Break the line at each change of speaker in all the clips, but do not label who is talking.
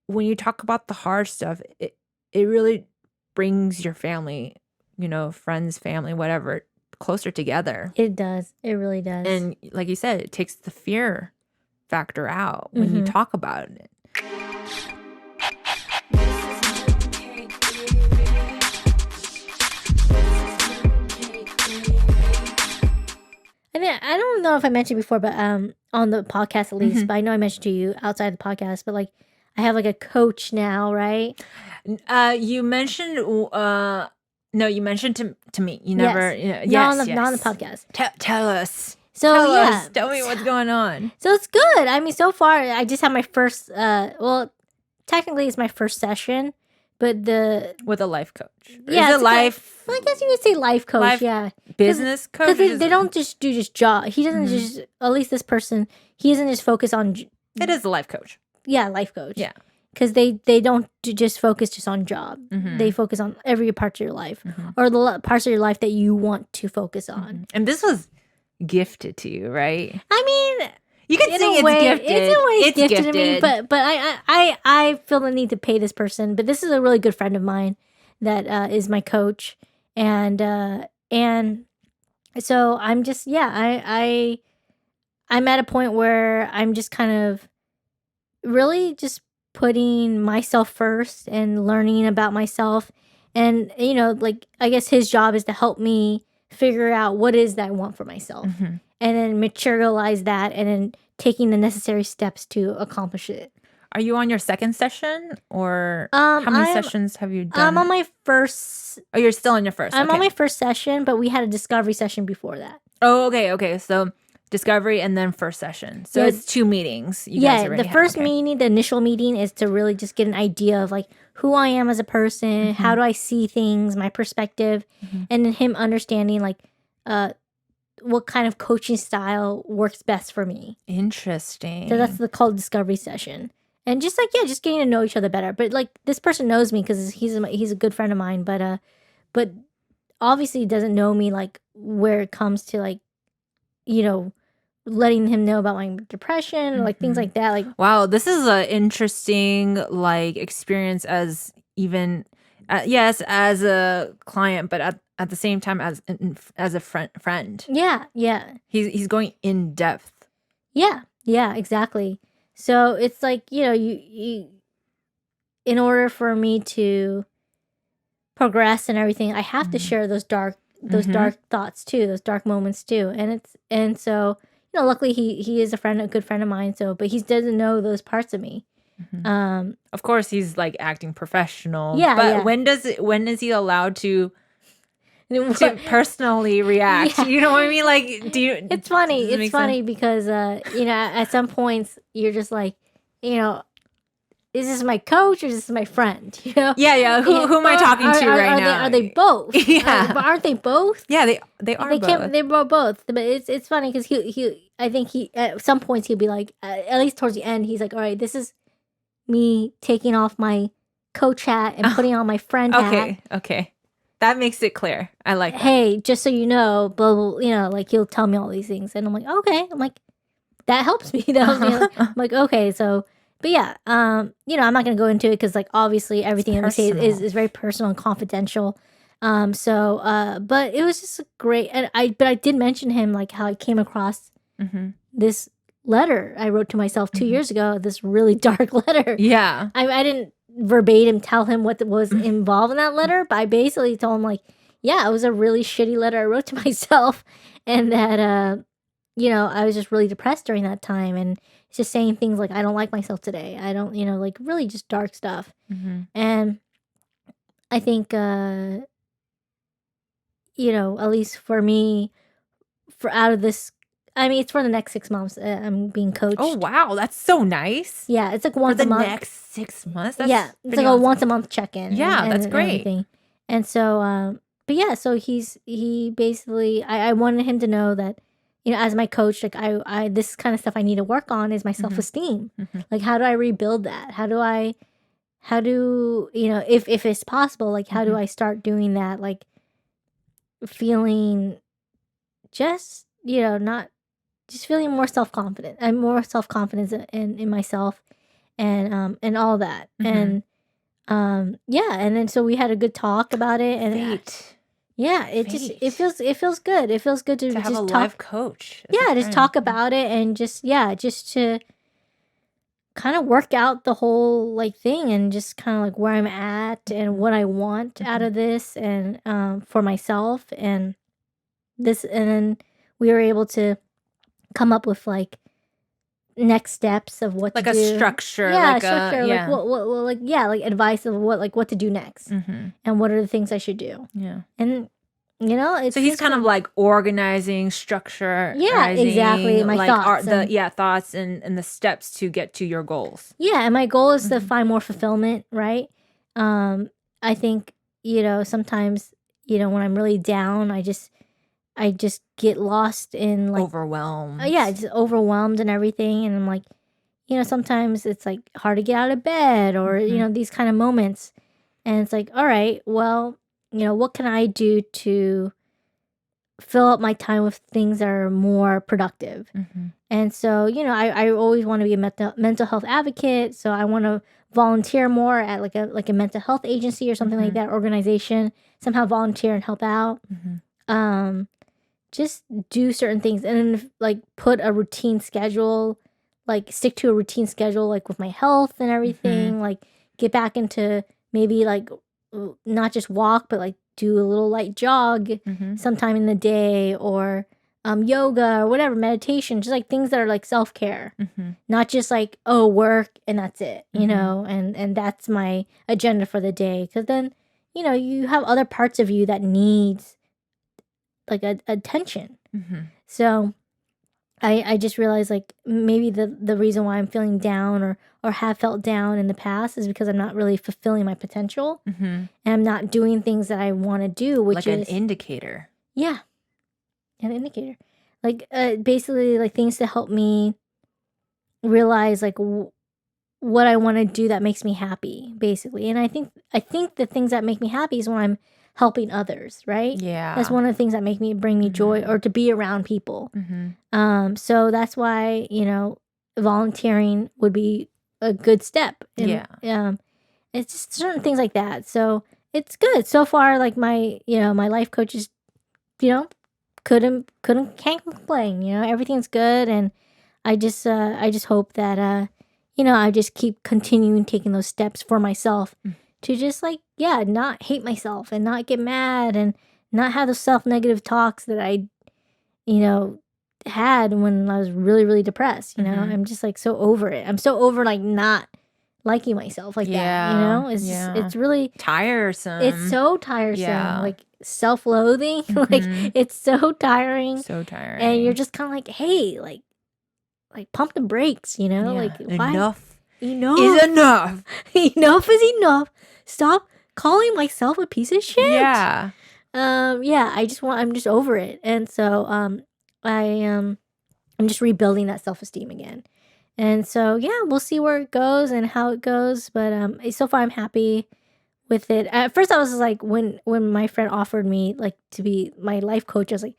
when you talk about the hard stuff, it really brings your family, friends, family, whatever, closer together.
It does. It really does.
And like you said, it takes the fear factor out when you talk about it.
I don't know if I mentioned before, but on the podcast at least, but I know I mentioned to you outside the podcast, but like I have like a coach now, right?
You mentioned no, you mentioned to me. You never
not on the podcast.
Tell us.
Tell
me what's going on.
So it's good. I mean, so far I just have my first technically it's my first session, but
with a life coach.
Yeah,
is it life?
I guess you would say life coach,
Business coach?
Because they don't just do job. He doesn't just, at least this person, he doesn't just focus on...
It is a life coach.
Yeah, life coach.
Yeah.
Because they don't just focus just on job. They focus on every part of your life. Or the parts of your life that you want to focus on.
And this was gifted to you, right?
I mean...
You can say it's gifted.
It's gifted to me, but I feel the need to pay this person. But this is a really good friend of mine that is my coach. And so I'm just, I'm at a point where I'm just kind of really just putting myself first and learning about myself. And, like, I guess his job is to help me figure out what it is that I want for myself. And then materialize that and then taking the necessary steps to accomplish it.
Are you on your second session or how many sessions have you done?
I'm on my first.
Oh, you're still on your first.
I'm on my first session, but we had a discovery session before that.
Oh, okay. So discovery and then first session. So it's 2 meetings.
The first meeting, the initial meeting is to really just get an idea of like who I am as a person, how do I see things, my perspective, and then him understanding like what kind of coaching style works best for me.
Interesting.
So that's called discovery session. And just like, just getting to know each other better. But like this person knows me because he's a good friend of mine, but obviously doesn't know me like where it comes to like, letting him know about my depression or like things like that. Like,
wow, this is an interesting like experience as even yes, as a client, but at the same time as a friend.
Yeah.
He's going in depth.
Yeah, exactly. So it's like, you in order for me to progress and everything, I have to share those dark thoughts too, those dark moments too. And so, luckily he is a good friend of mine. So, but he doesn't know those parts of me.
Of course, he's like acting professional.
Yeah,
but when is he allowed to personally react?
Yeah.
You know what I mean? Like, do you?
It's funny. It's funny because at some points you're just like, is this my coach or is this my friend?
Yeah. Who am I talking to right now?
Are they both?
Yeah.
But aren't they both?
Yeah, they are.
They were both. But it's funny because I think he at some points he'll be like, at least towards the end, he's like, all right, this is me taking off my coach hat and putting on my friend hat.
Okay. That makes it clear. I like that.
Hey, just so you know, blah, blah, like he'll tell me all these things. And I'm like, okay. I'm like, that helps me. I'm like, okay. So, but yeah, I'm not going to go into it because like, obviously everything I say is very personal and confidential. But it was just great. And I did mention him, like how I came across this letter I wrote to myself 2 years ago, this really dark letter.
Yeah.
I didn't verbatim tell him what was involved in that letter, but I basically told him like, yeah, it was a really shitty letter I wrote to myself, and that I was just really depressed during that time, and it's just saying things like I don't like myself today. I don't, like really just dark stuff. And I think at least for me, for out of this, I mean, it's for the next 6 months. I'm being coached.
Oh, wow. That's so nice.
Yeah, it's like once a month.
For the next 6 months? That's
it's like a once a month check-in.
Yeah,
and
that's great.
Everything. And so, but yeah, so he basically, I wanted him to know that, as my coach, like I this kind of stuff I need to work on is my self-esteem. Like, how do I rebuild that? How do, if it's possible, like, how do I start doing that? Like, feeling just, not just feeling more self-confident. I'm more self-confidence in myself. and all that. And yeah, and then so we had a good talk about it, and
Fate.
yeah, it feels good. It feels good to
have
just
a
talk.
life coach. as a
Yeah, just
friend.
talk about it, and just to kind of work out the whole like thing, and just kind of like where I'm at and what I want out of this, and for myself, and then we were able to come up with like next steps of what
like
to
a
do.
structure.
Yeah,
like
structure.
A,
Like what like like advice of what to do next, and what are the things I should do.
Yeah.
And it's
So he's kind of like organizing, structure.
Yeah, exactly. My
like
thoughts
thoughts and the steps to get to your goals.
Yeah, and my goal is to find more fulfillment, right? I think, sometimes, when I'm really down, I just get lost in like
Overwhelmed.
yeah, just overwhelmed and everything, and I'm like, sometimes it's like hard to get out of bed, or these kind of moments, and it's like, all right, well, what can I do to fill up my time with things that are more productive? And so, I always want to be a mental health advocate. So I want to volunteer more at like a mental health agency or something like that, organization, somehow volunteer and help out. Just do certain things, and then like put a routine schedule, like stick to a routine schedule, like with my health and everything, like get back into maybe like not just walk, but like do a little light jog sometime in the day, or yoga or whatever, meditation, just like things that are like self-care, not just like, oh, work and that's it, and that's my agenda for the day. Because then, you have other parts of you that needs like attention. So I just realized like maybe the reason why I'm feeling down or have felt down in the past is because I'm not really fulfilling my potential, and I'm not doing things that I want to do, which
like
is
an indicator.
Yeah, an indicator, like basically like things to help me realize like what I want to do that makes me happy, basically. And I think the things that make me happy is when I'm helping others, right?
Yeah.
That's one of the things that bring me joy, or to be around people. So that's why, volunteering would be a good step. And, it's just certain things like that. So it's good. So far, like my life coaches, can't complain, everything's good. And I just hope that, I just keep continuing taking those steps for myself to just like, not hate myself and not get mad and not have those self-negative talks that I, had when I was really, really depressed. I'm just like so over it. I'm so over like not liking myself like that. It's really
tiresome.
It's so tiresome. Like self-loathing. Like it's so tiring.
So tiring.
And you're just kind of like, hey, like pump the brakes. Like why?
Enough
is
enough.
Enough is enough. Stop calling myself a piece of shit.
Yeah.
I'm just over it. And so I'm just rebuilding that self-esteem again. And so we'll see where it goes and how it goes, but so far I'm happy with it. At first I was like, when my friend offered me like to be my life coach, I was like,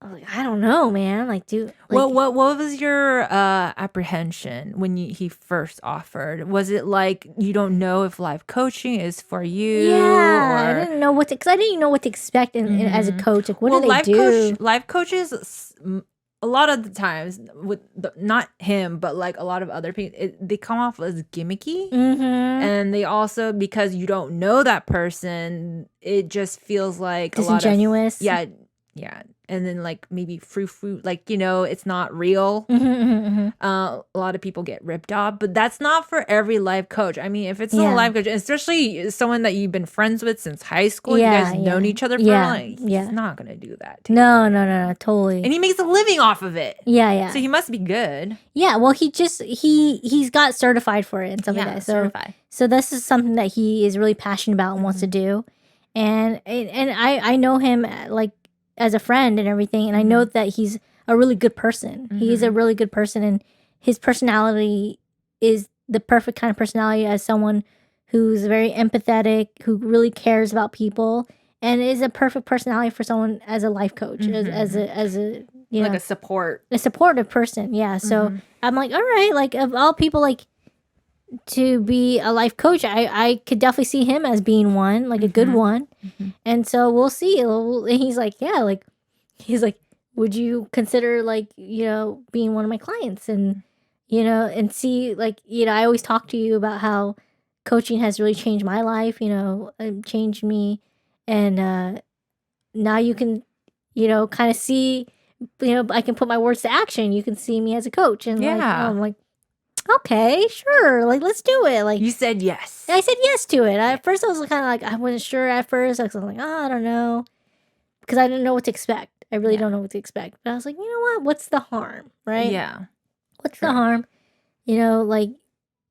I don't know, man. Like,
what was your apprehension when he first offered? Was it like you don't know if life coaching is for you?
Yeah, I didn't know because I didn't know what to expect as a coach. Like, what do they do?
Life coaches, a lot of the times, with not him, but like a lot of other people, they come off as gimmicky, and they also, because you don't know that person, it just feels like
disingenuous.
Yeah. And then like maybe frou like, it's not real. A lot of people get ripped off, but that's not for every life coach. I mean, if it's not a life coach, especially someone that you've been friends with since high school, you guys known each other for he's not gonna do that to you.
No, totally.
And he makes a living off of it.
Yeah.
So he must be good.
Yeah, well, he's got certified for it and stuff like that. So this is something that he is really passionate about and wants to do. And I know him like as a friend and everything, and I know that he's a really good person. He's a really good person, and his personality is the perfect kind of personality as someone who's very empathetic, who really cares about people, and is a perfect personality for someone as a life coach, as a
like a supportive
person. Yeah. So I'm like, all right, like of all people, like to be a life coach. I could definitely see him as being one, like a good one. And so we'll see. And he's like, yeah, like, he's like, would you consider like, being one of my clients? And, and see, like, I always talk to you about how coaching has really changed my life, and changed me. And now you can, kind of see, I can put my words to action. You can see me as a coach. And I'm like, okay, sure. Like, let's do it. Like,
you said yes.
I said yes to it. At first, I was kind of like, I wasn't sure at first. I was like, I don't know. Because I didn't know what to expect. I really don't know what to expect. But I was like, you know what? What's the harm? Right?
Yeah.
What's the harm? Like,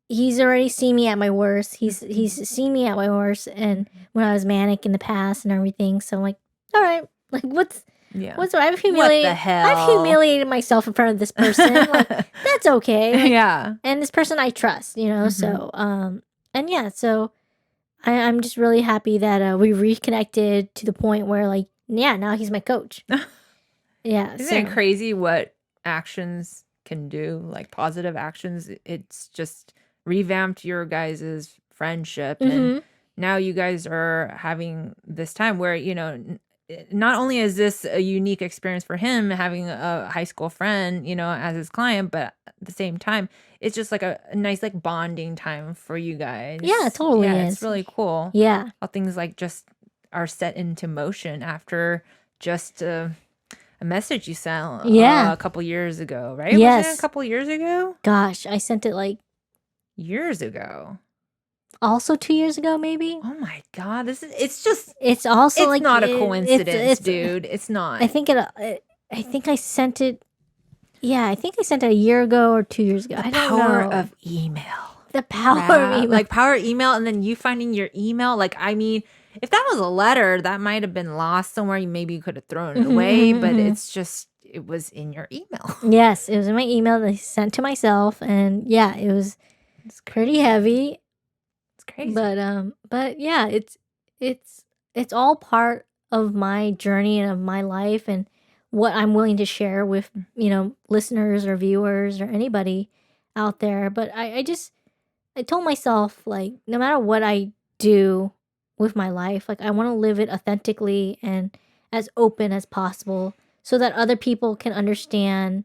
he's already seen me at my worst. He's seen me at my worst. And when I was manic in the past and everything. So I'm like, all right. Like, what's I've humiliated,
what the hell?
I've humiliated myself in front of this person. Like, that's okay. Like,
yeah.
And this person I trust, so, and yeah, so I'm just really happy that we reconnected to the point where, like, now he's my coach. Yeah.
Isn't it crazy what actions can do? Like, positive actions. It's just revamped your guys' friendship. And now you guys are having this time where, not only is this a unique experience for him having a high school friend, as his client, but at the same time, it's just like a nice like bonding time for you guys.
Yeah, it totally is.
It's really cool.
Yeah.
How things like just are set into motion after just a message you sent a couple years ago, right?
Yes.
Was it a couple years ago?
Gosh, I sent it like
years ago.
Also 2 years ago, maybe.
Oh my God, it's
also
it's
like
not a coincidence, dude. It's not.
I think I sent it. Yeah, I think I sent it a year ago or 2 years ago.
The power of email.
The power of email.
Like power email, and then you finding your email. Like, I mean, if that was a letter, that might have been lost somewhere. Maybe you could have thrown it away, but it's just, it was in your email.
Yes, it was in my email that I sent to myself, and yeah, it's pretty heavy.
Crazy.
But yeah, it's all part of my journey and of my life and what I'm willing to share with, listeners or viewers or anybody out there. But I told myself, like, no matter what I do with my life, like, I want to live it authentically and as open as possible so that other people can understand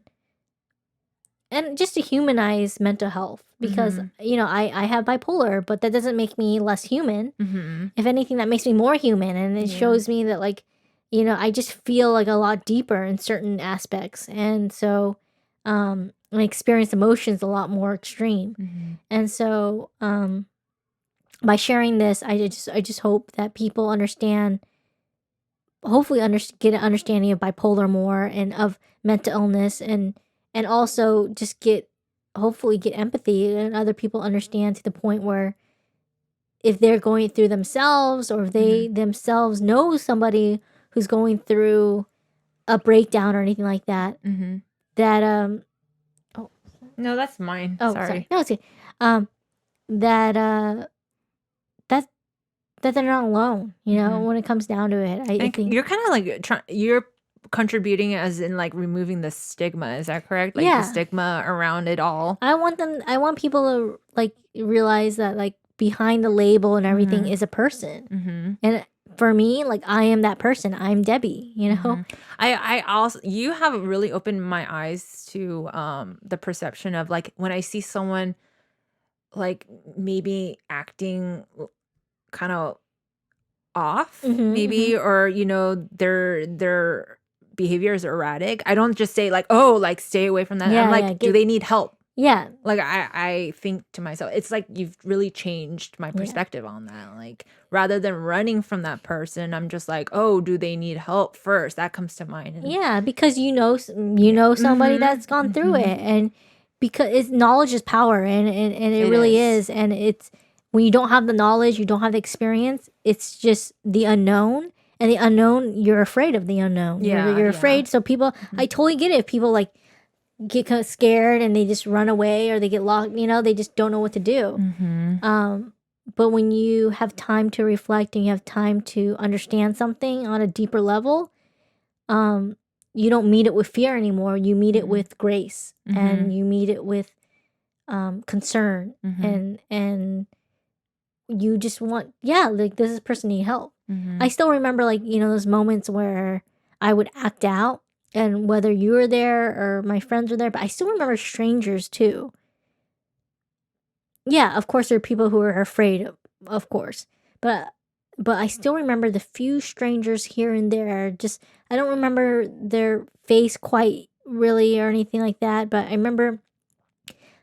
and just to humanize mental health. Because, I have bipolar, but that doesn't make me less human. If anything, that makes me more human. And it shows me that, like, I just feel like a lot deeper in certain aspects. And so I experience emotions a lot more extreme. And so by sharing this, I just hope that people understand, hopefully get an understanding of bipolar more and of mental illness, and also just hopefully get empathy and other people understand to the point where if they're going through themselves or if they themselves know somebody who's going through a breakdown or anything like that, that
no, that's mine.
Oh, sorry. No, it's okay. That they're not alone, when it comes down to it. I think
you're kind of like you're contributing as in like removing the stigma. Is that correct? Like the stigma around it all.
I want people to like realize that like behind the label and everything is a person. And for me, like, I am that person. I'm Debbie,
I also, you have really opened my eyes to the perception of like when I see someone like maybe acting kind of off, maybe, or their behavior is erratic, I don't just say like, oh, like stay away from that. I'm like, do they need help?
Yeah.
Like I think to myself, it's like you've really changed my perspective on that. Like rather than running from that person, I'm just like, oh, do they need help first? That comes to mind.
And because somebody that's gone through it, and because knowledge is power, and it really is. And it's when you don't have the knowledge, you don't have the experience. It's just the unknown. And the unknown, you're afraid of the unknown. You're afraid. So people, I totally get it. If people like get kind of scared and they just run away or they get locked, they just don't know what to do. But when you have time to reflect and you have time to understand something on a deeper level, you don't meet it with fear anymore. You meet it with grace, and you meet it with concern and you just want, like, does this person need help? I still remember, like, those moments where I would act out, and whether you were there or my friends were there, but I still remember strangers too. Yeah, of course there are people who are afraid of course, but I still remember the few strangers here and there. Just, I don't remember their face quite really or anything like that, but I remember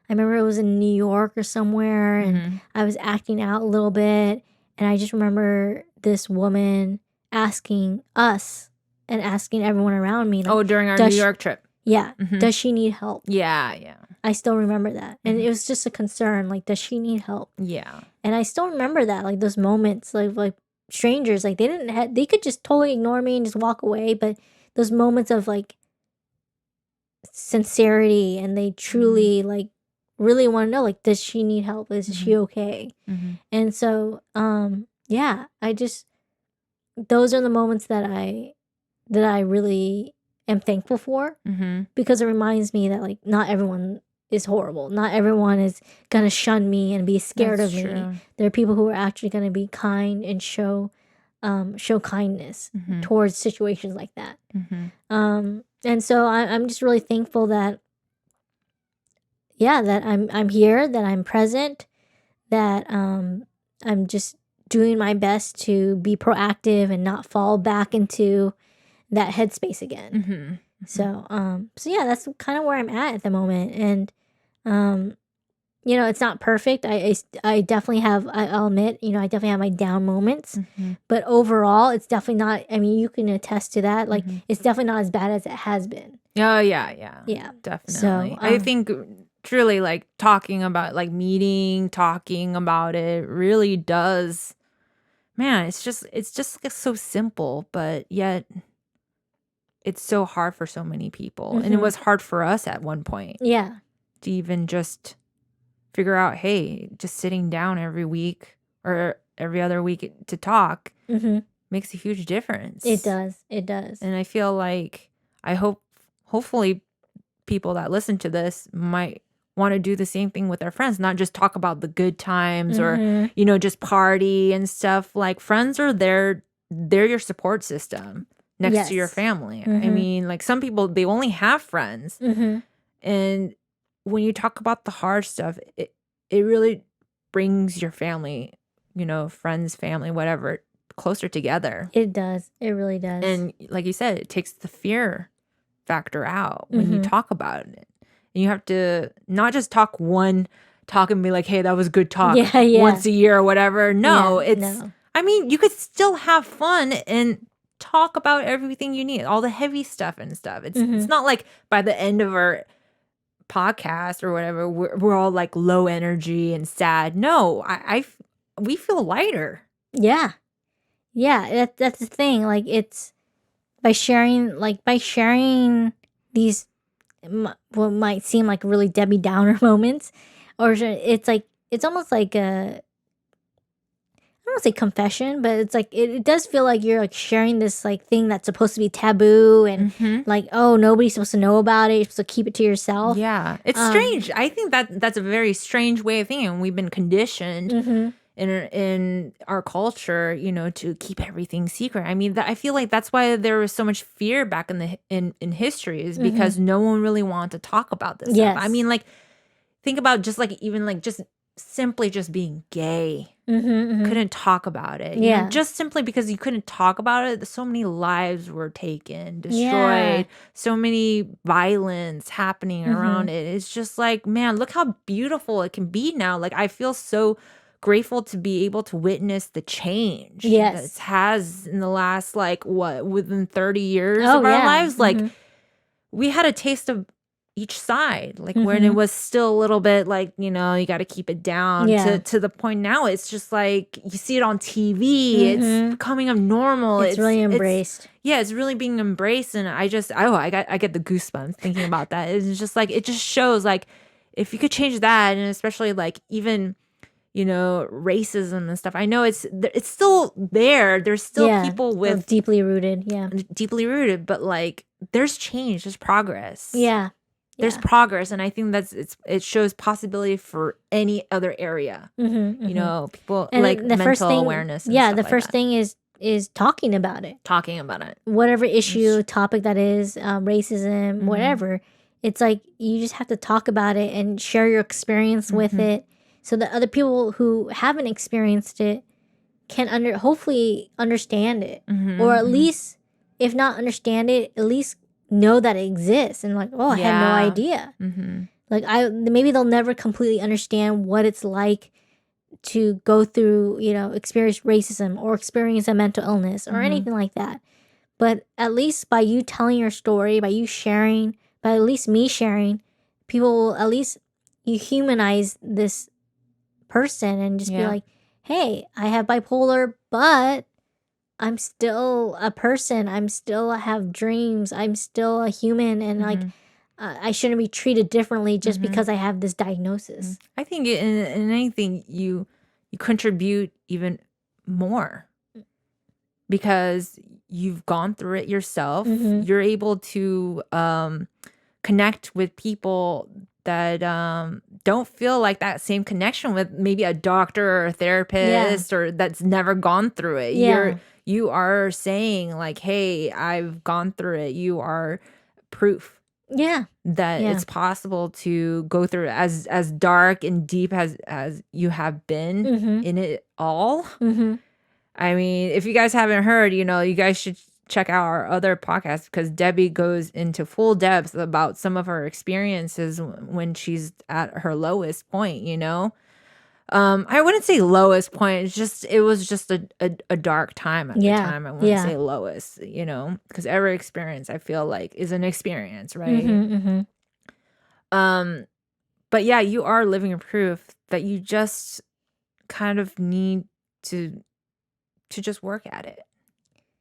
it was in New York or somewhere, and I was acting out a little bit, and I just remember this woman asking us and asking everyone around me, like,
during our New York trip.
Yeah. Does she need help?
Yeah.
I still remember that. And it was just a concern, like, does she need help?
Yeah.
And I still remember that, like, those moments, like strangers, like, they could just totally ignore me and just walk away, but those moments of, like, sincerity, and they truly, like, really want to know, like, does she need help? Is she okay? And so, I just, those are the moments that I really am thankful for, because it reminds me that, like, not everyone is horrible. Not everyone is gonna shun me and be scared of me. There are people who are actually gonna be kind and show kindness towards situations like that. And so I'm just really thankful that, that I'm here, that I'm present, that I'm just doing my best to be proactive and not fall back into that headspace again. So that's kind of where I'm at the moment. And it's not perfect. I definitely have, I'll admit, I definitely have my down moments, but overall it's definitely not, I mean, you can attest to that. Like, it's definitely not as bad as it has been.
Oh yeah, definitely. So I think truly, like, talking about, like, talking about it really does, man, it's just like, so simple, but yet it's so hard for so many people. And it was hard for us at one point.
Yeah.
To even just figure out, hey, just sitting down every week or every other week to talk makes a huge difference.
It does.
And I feel like, hopefully people that listen to this might want to do the same thing with their friends, not just talk about the good times or, just party and stuff. Like, friends are they're your support system next to your family. I mean, like, some people, they only have friends. And when you talk about the hard stuff, it really brings your family, friends, family, whatever, closer together.
It does. It really does.
And like you said, it takes the fear factor out when you talk about it. And you have to not just talk and be like, hey, that was good talk once a year or whatever. No, I mean, you could still have fun and talk about everything you need, all the heavy stuff and stuff. It's not like by the end of our podcast or whatever, we're all, like, low energy and sad. No, we feel lighter.
Yeah. That's the thing. Like, it's by sharing these what might seem like really Debbie Downer moments, or it's like, it's almost like a, I don't want to say confession, but it's like, it does feel like you're, like, sharing this, like, thing that's supposed to be taboo and like, oh, nobody's supposed to know about it. You're supposed to keep it to yourself.
Yeah, it's strange. I think that's a very strange way of thinking. We've been conditioned in our culture, to keep everything secret. I mean, I feel like that's why there was so much fear back in history, is because no one really wanted to talk about this stuff. I mean, like, think about just, like, even, like, just simply just being gay. Couldn't talk about it. Just simply because you couldn't talk about it, so many lives were taken, destroyed, so many violence happening around it. It's just like, man, look how beautiful it can be now. Like, I feel so grateful to be able to witness the change that it has in the last, like, within 30 years of our lives. Like, we had a taste of each side, like, when it was still a little bit like, you got to keep it down, to the point now it's just like, you see it on TV, it's becoming normal,
it's really embraced.
It's really being embraced. And I get the goosebumps thinking about that. It's just like, it just shows, like, if you could change that, and especially, like, even racism and stuff. I know it's still there. There's still people with
deeply rooted,
but, like, there's change, there's progress. there's progress, and I think it shows possibility for any other area. You know, people
And
like
the first
mental
thing,
awareness. And
yeah,
stuff
the
like
first
that.
thing is talking about it.
Talking about it.
Whatever issue, topic that is, racism, whatever. It's like you just have to talk about it and share your experience with it, so that other people who haven't experienced it can hopefully understand it, or at least, if not understand it, at least know that it exists, and like, oh, I had no idea. Like maybe they'll never completely understand what it's like to go through, you know, experience racism or experience a mental illness or anything like that. But at least by you telling your story, by you sharing, by at least me sharing, people will at least, you humanize this person and just be like, hey, I have bipolar, but I'm still a person. I have dreams. I'm still a human. And like, I shouldn't be treated differently just because I have this diagnosis.
I think in anything, you contribute even more because you've gone through it yourself. You're able to connect with people that don't feel like that same connection with maybe a doctor or a therapist or that's never gone through it. You are saying like, hey, I've gone through it. You are proof that it's possible to go through it as dark and deep as you have been in it all. I mean, if you guys haven't heard, you know, you guys should check out our other podcast because Debbie goes into full depth about some of her experiences when she's at her lowest point, you know. I wouldn't say lowest point. It was just a dark time at the time. I wouldn't say lowest, you know, because every experience I feel like is an experience, right? But yeah, you are living proof that you just kind of need to just work at it.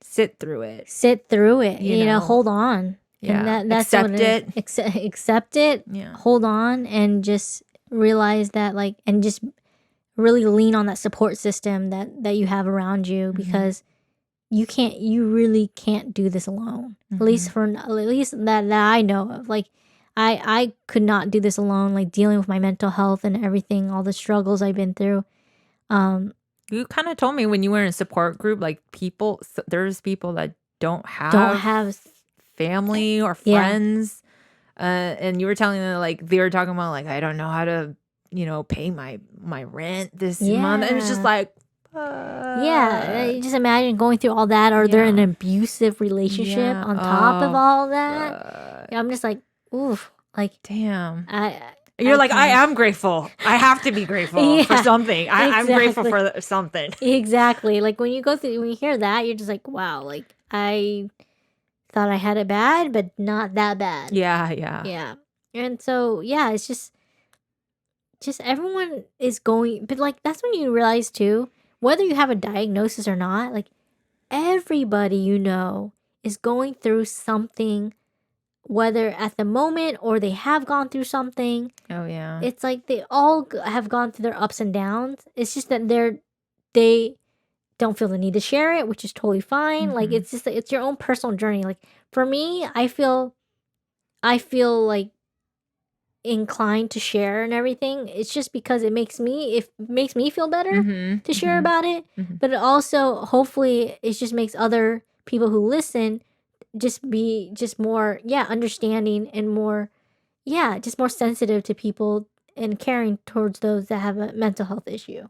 Sit through it.
You know, hold on.
Yeah.
And that's
accept
what
it.
Accept it.
Yeah.
Hold on and just realize that, like, and just really lean on that support system that you have around you, because you really can't do this alone. At least that I know of. Like, I could not do this alone, like dealing with my mental health and everything, all the struggles I've been through.
You kind of told me when you were in a support group, like there's people that don't have family or friends. And you were telling them, like, they were talking about, like, I don't know how to, you know, pay my rent this month. And it's just like,
you just imagine going through all that, or they're in an abusive relationship on top of all that. I'm just like, oof, like,
damn. You're like, I am grateful. I have to be grateful for something. I'm grateful for something.
Exactly. Like when you hear that, you're just like, wow, like I thought I had it bad, but not that bad.
Yeah.
And so, yeah, it's just everyone is going, but like, that's when you realize too, whether you have a diagnosis or not, like everybody, you know, is going through something, whether at the moment or they have gone through something.
Oh yeah.
It's like they all have gone through their ups and downs. It's just that they don't feel the need to share it, which is totally fine. Like it's your own personal journey. Like for me, I feel like inclined to share and everything. It's just because it makes me feel better to share about it. But it also, hopefully, it just makes other people who listen just be more understanding and more just more sensitive to people and caring towards those that have a mental health issue.